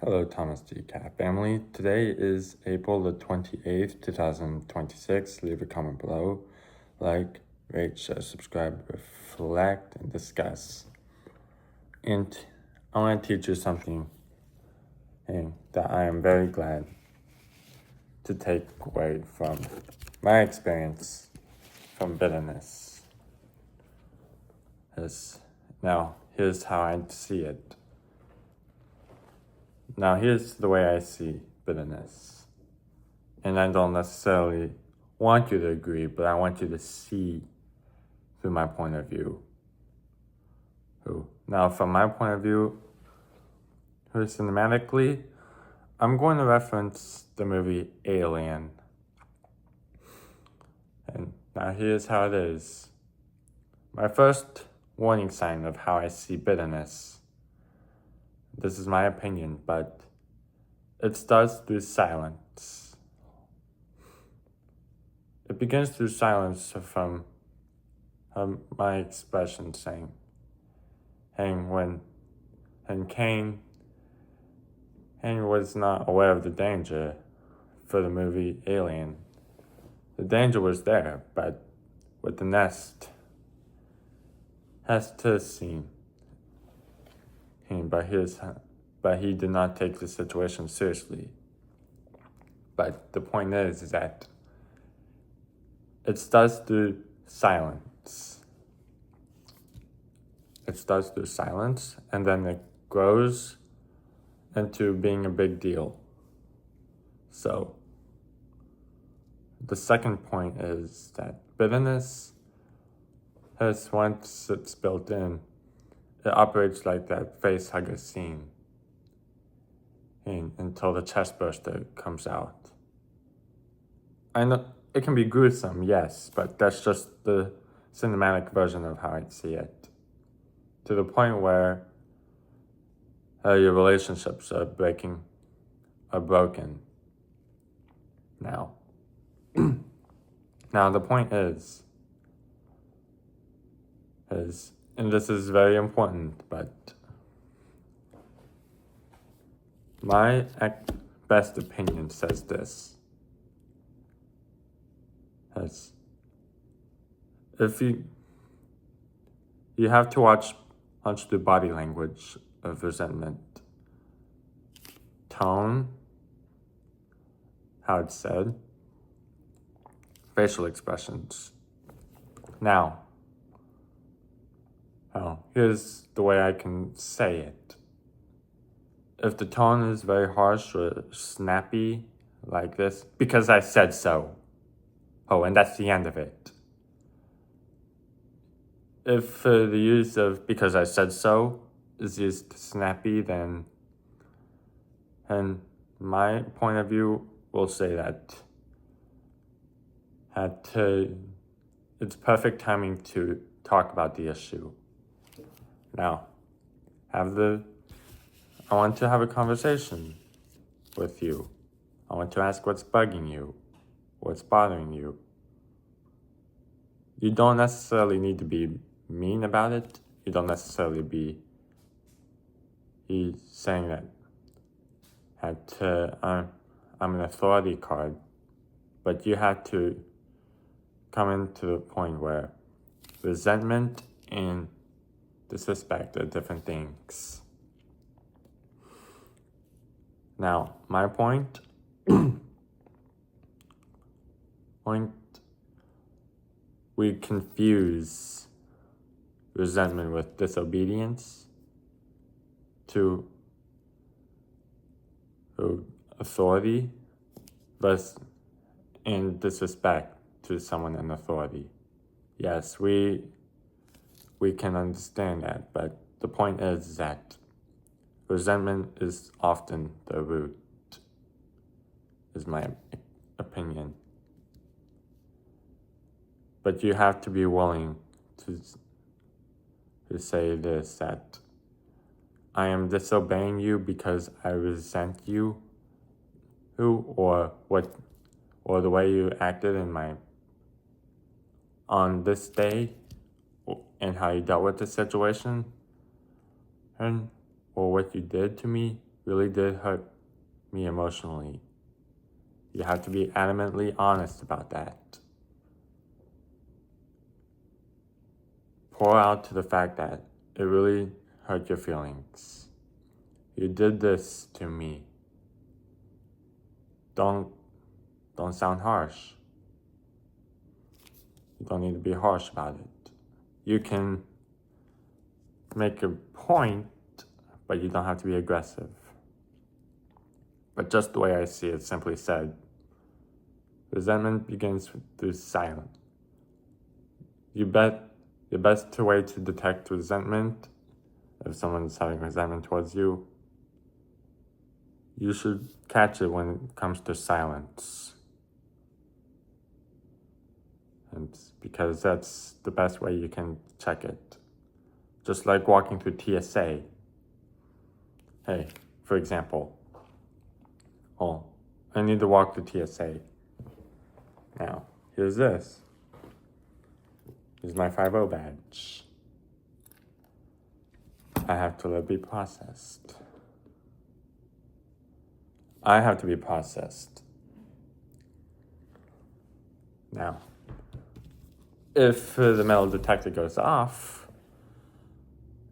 Hello, Thomas D. Cat family. Today is April the 28th, 2026. Leave a comment below. Like, rate, share, subscribe, reflect, and discuss. And I want to teach you something that I am very glad to take away from my experience from bitterness. Now, here's how I see it. Now, here's the way I see bitterness. And I don't necessarily want you to agree, but I want you to see through my point of view. Now, from my point of view, cinematically, I'm going to reference the movie Alien. And now here's how it is. My first warning sign of how I see bitterness. This is my opinion, but it starts through silence. It begins through silence from my expression saying, when Cain was not aware of the danger for the movie Alien. The danger was there, but with the nest has to see him, but he did not take the situation seriously. But the point is that it starts through silence. It starts through silence, and then it grows into being a big deal. So, the second point is that bitterness has, once it's built in, it operates like that face hugger scene until the chest burster comes out. I know it can be gruesome, yes, but that's just the cinematic version of how I see it. To the point where your relationships are broken. Now, the point is, and this is very important, but my best opinion says this. If you have to watch the body language of resentment, tone, how it's said, facial expressions. Now, here's the way I can say it. If the tone is very harsh or snappy, like this, because I said so. And that's the end of it. If the use of because I said so is used snappy, then my point of view will say that it's perfect timing to talk about the issue. Now, I want to have a conversation with you. I want to ask what's bugging you, what's bothering you. You don't necessarily need to be mean about it. You don't necessarily be saying that I'm an authority card, but you have to come into the point where resentment and disrespect are different things. Now, my point we confuse resentment with disobedience to authority and disrespect to someone in authority. Yes, we can understand that, but the point is that resentment is often the root, is my opinion. But you have to be willing to say this, that I am disobeying you because I resent you, or the way you acted on this day, and how you dealt with the situation, or what you did to me really did hurt me emotionally. You have to be adamantly honest about that. Pour out to the fact that it really hurt your feelings. You did this to me. Don't sound harsh. You don't need to be harsh about it. You can make a point, but you don't have to be aggressive. But just the way I see it, simply said, resentment begins through silence. The best way to detect resentment, if someone's having resentment towards you, you should catch it when it comes to silence. And because that's the best way you can check it. Just like walking through TSA. Hey, for example, I need to walk through TSA. Now, here's this. Here's my 5-0 badge. I have to let it be processed. I have to be processed. Now, if the metal detector goes off,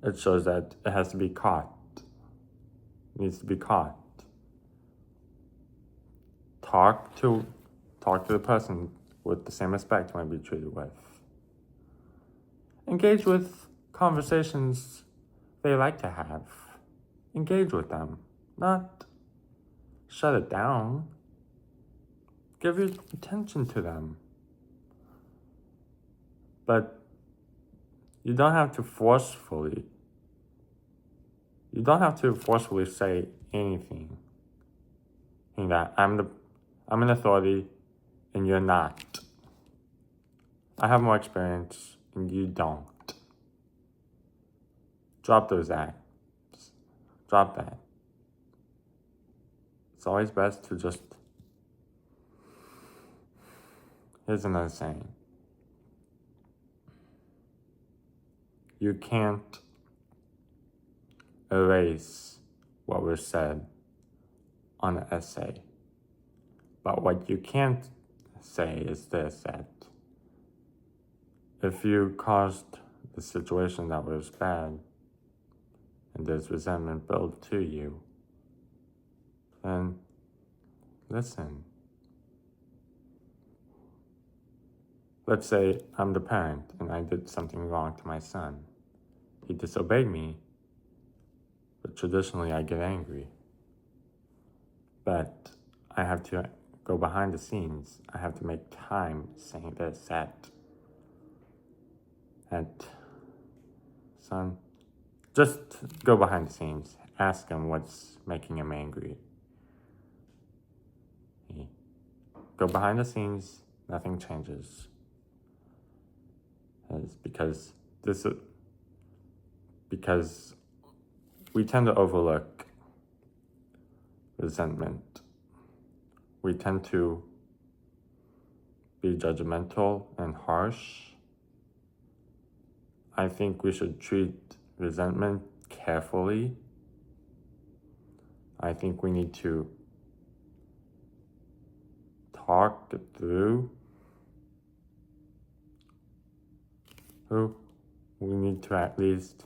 it shows that it has to be caught. It needs to be caught. Talk to the person with the same respect you want to be treated with. Engage with conversations they like to have. Engage with them, not shut it down. Give your attention to them. But you don't have to forcefully say anything. Meaning that I'm an authority and you're not. I have more experience and you don't. Drop those acts. Drop that. It's always best to just... Here's another saying. You can't erase what was said on an essay. But what you can't say is this, that if you caused the situation that was bad and there's resentment built to you, then listen. Let's say I'm the parent and I did something wrong to my son. He disobeyed me, but traditionally I get angry. But I have to go behind the scenes. I have to make time saying this, that, son, just go behind the scenes. Ask him what's making him angry. Go behind the scenes, nothing changes. It's because we tend to overlook resentment. We tend to be judgmental and harsh. I think we should treat resentment carefully. I think we need to talk it through. We need to at least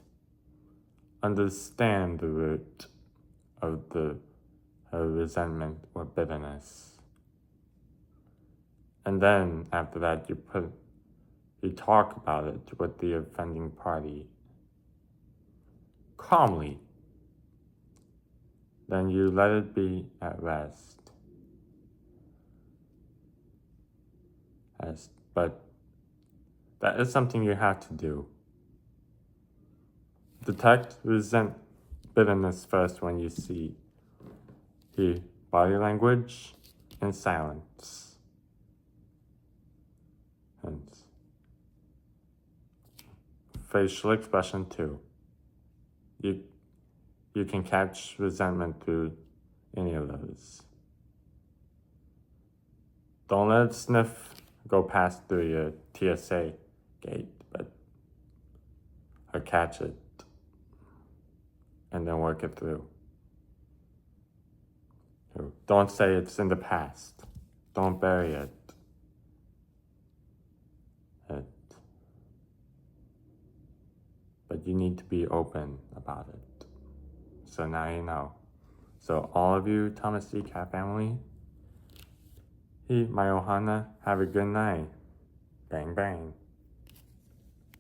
understand the root of the resentment or bitterness. And then after that, you talk about it with the offending party calmly. Then you let it be at rest. But that is something you have to do. Detect bitterness first when you see the body language and silence. And facial expression too. You can catch resentment through any of those. Don't let it sniff go past through your TSA gate, or catch it and then work it through. Don't say it's in the past. Don't bury it. But you need to be open about it. So now you know. So all of you Thomas D. Cat family, my Ohana, have a good night. Bang bang.